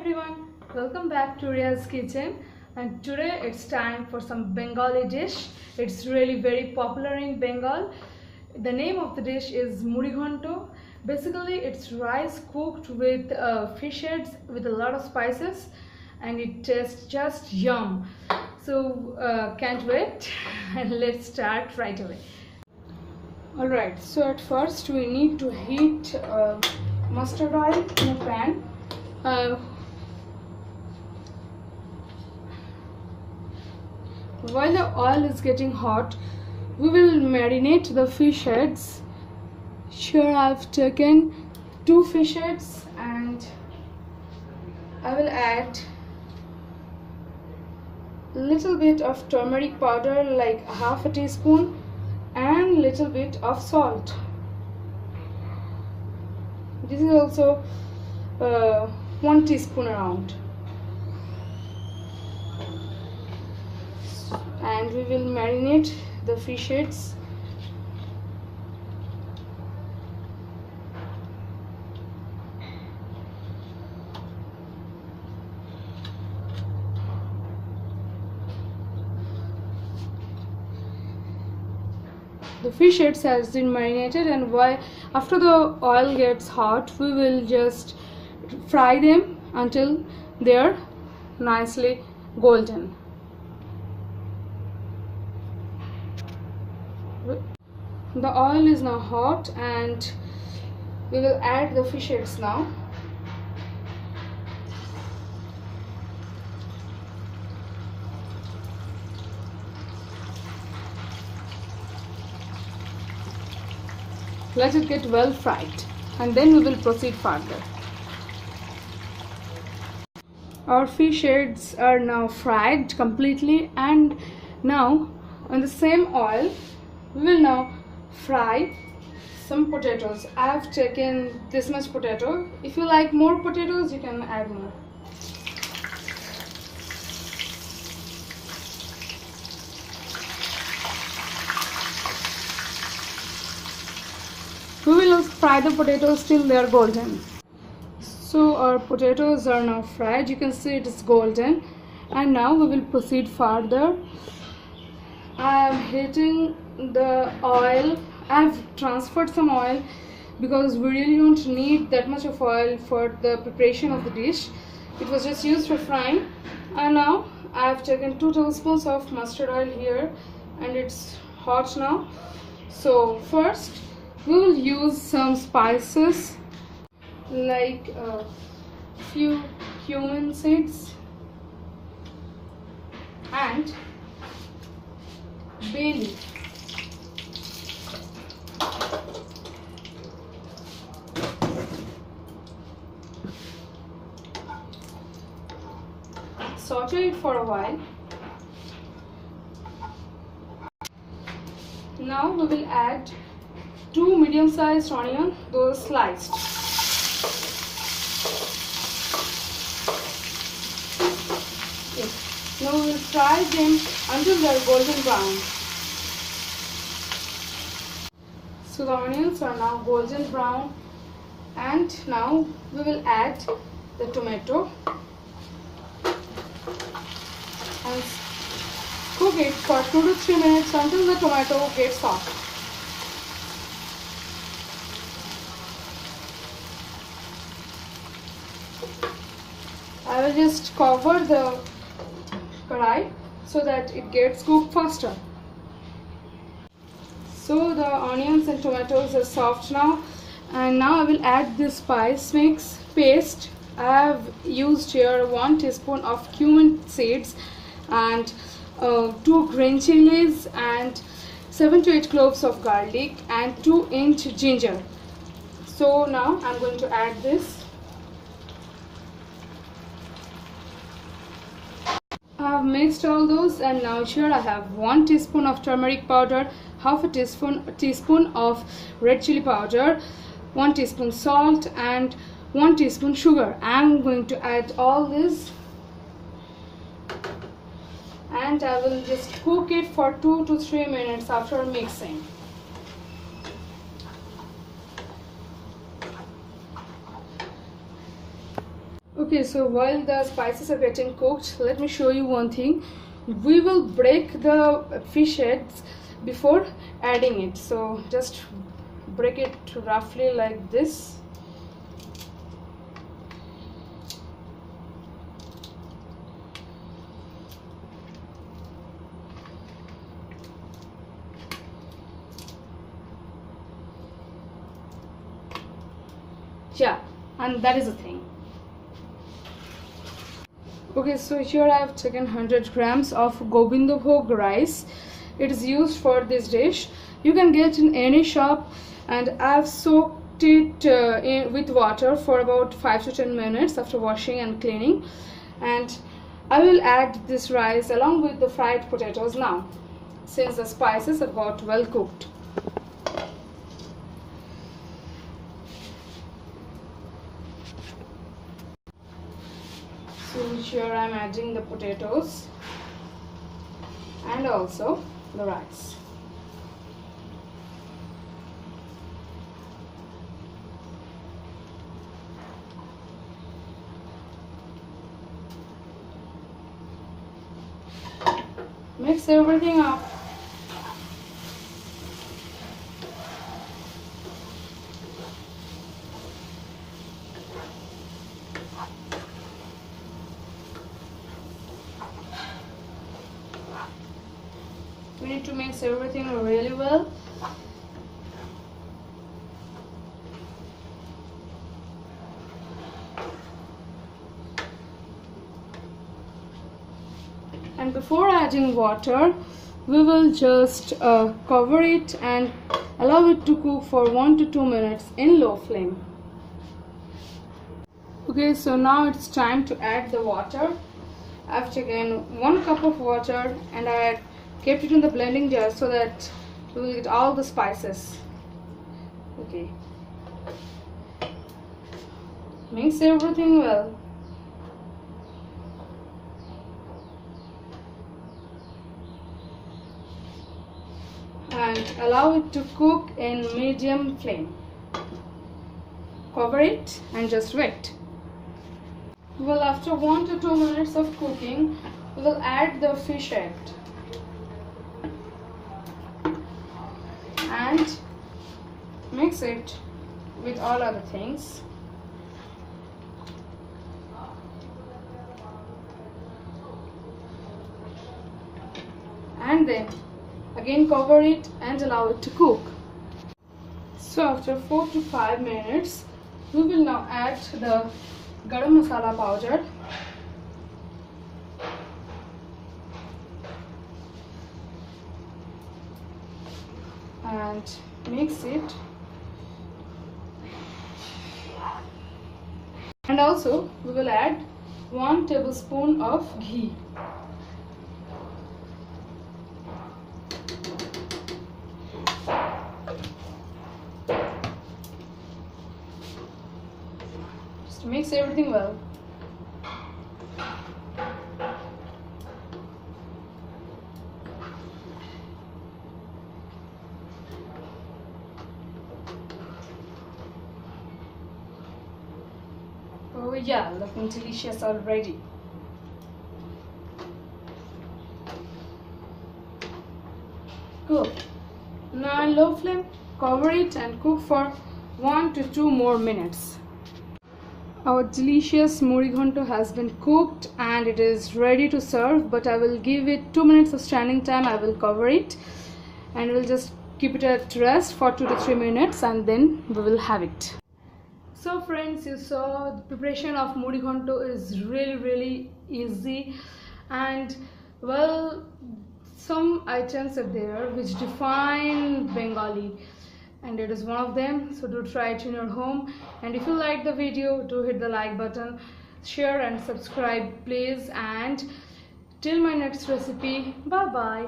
everyone, welcome back to Ria's Kitchen, and today it's time for some Bengali dish. It's really very popular in Bengal. The name of the dish is Murighonto. Basically it's rice cooked with fish heads with a lot of spices, and it tastes just yum. So can't wait and let's start right away. Alright, so at first we need to heat mustard oil in a pan. While the oil is getting hot, we will marinate the fish heads. Here I have taken 2 fish heads, and I will add a little bit of turmeric powder, like half a teaspoon, and little bit of salt. This is also 1 teaspoon around, and we will marinate the fish heads. The fish heads has been marinated, and after the oil gets hot, we will just fry them until they are nicely golden. The oil is now hot, and we will add the fish heads now. Let it get well fried, and then we will proceed further. Our fish heads are now fried completely, and now on the same oil we will now fry some potatoes. I have taken this much potato. If you like more potatoes, you can add more. We will fry the potatoes till they are golden. So our potatoes are now fried. You can see it is golden, and now we will proceed further. I am heating the oil. I have transferred some oil because we really don't need that much of oil for the preparation of the dish. It was just used for frying. And now I have taken 2 tablespoons of mustard oil here, and it's hot now. So first we will use some spices, like a few cumin seeds and bay leaf. Saute it for a while. Now we will add 2 medium-sized onions, those sliced. Okay. Now we will fry them until they are golden brown. So the onions are now golden brown, and now we will add the tomato and cook it for 2 to 3 minutes until the tomato gets soft. I will just cover the karai so that it gets cooked faster. So the onions and tomatoes are soft now, and now I will add this spice mix paste. I have used here 1 teaspoon of cumin seeds, and 2 green chilies, and 7 to 8 cloves of garlic, and 2-inch ginger. So now I'm going to add this. I have mixed all those, and now here I have 1 teaspoon of turmeric powder, half a teaspoon of red chili powder, 1 teaspoon salt, and 1 teaspoon sugar. I am going to add all this, and I will just cook it for 2 to 3 minutes after mixing. Okay, so while the spices are getting cooked, let me show you one thing. We will break the fish heads before adding it. So just break it roughly like this. Yeah, and that is the thing. Okay, so here I have taken 100 grams of Gobindobhog rice. It is used for this dish. You can get in any shop, and I have soaked it with water for about 5 to 10 minutes after washing and cleaning. And I will add this rice along with the fried potatoes now, since the spices have got well cooked. So here I am adding the potatoes and also the rice. Mix everything up. We need to mix everything really well. And before adding water, we will just cover it and allow it to cook for 1 to 2 minutes in low flame. Okay, so now it's time to add the water. I've taken 1 cup of water and I kept it in the blending jar so that we will get all the spices. Okay, mix everything well. And allow it to cook in medium flame. Cover it and just wait. Well, after 1 to 2 minutes of cooking, we will add the fish head and mix it with all other things. And then again cover it and allow it to cook. So after 4 to 5 minutes, we will now add the garam masala powder and mix it. And also we will add 1 tablespoon of ghee. Just mix everything well. Oh yeah, looking delicious already. Cool. Now on low flame, cover it and cook for 1 to 2 more minutes. Our delicious Murighonto has been cooked and it is ready to serve, but I will give it 2 minutes of standing time. I will cover it and we'll just keep it at rest for 2 to 3 minutes and then we will have it. So friends, you saw the preparation of Murighonto is really easy, and well, some items are there which define Bengali and it is one of them. So do try it in your home, and if you like the video, do hit the like button, share and subscribe please, and till my next recipe, bye bye.